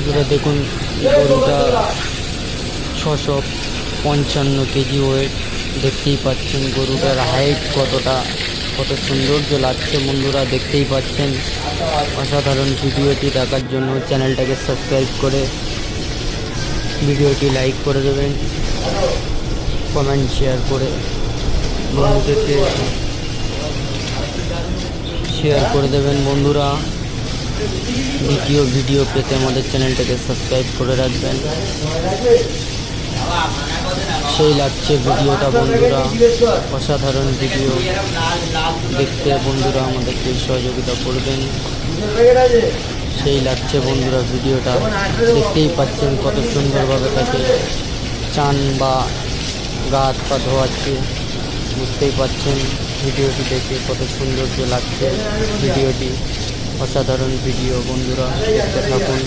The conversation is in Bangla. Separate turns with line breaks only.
বন্ধুরা দেখুন গরুটা 655 কেজি ওয়েট। দেখতেই পাচ্ছেন গরুটার হাইট কত সৌন্দর্য লাগছে বন্ধুরা, দেখতেই পাচ্ছেন। অসাধারণ ভিডিওটি দেখার জন্য চ্যানেলটাকে সাবস্ক্রাইব করে ভিডিওটি লাইক করে দেবেন, কমেন্ট শেয়ার করে বন্ধুদেরকে শেয়ার করে দেবেন বন্ধুরা। ভিডিও পেতে আমাদের চ্যানেলটাকে সাবস্ক্রাইব করে রাখবেন। সেই লাগছে ভিডিওটা বন্ধুরা, অসাধারণ ভিডিও দেখতে বন্ধুরা আমাদেরকে সহযোগিতা করবেন। সেই লাগছে বন্ধুরা ভিডিওটা, দেখতেই পাচ্ছেন কত সুন্দরভাবে তাকে চান বা গা হাত পা ধোয়াচ্ছে। বুঝতেই পাচ্ছেন ভিডিওটি দেখে কত সৌন্দর্য লাগছে ভিডিওটি। অসাধারণ ভিডিও বন্ধুরা, দেখতে থাকুন।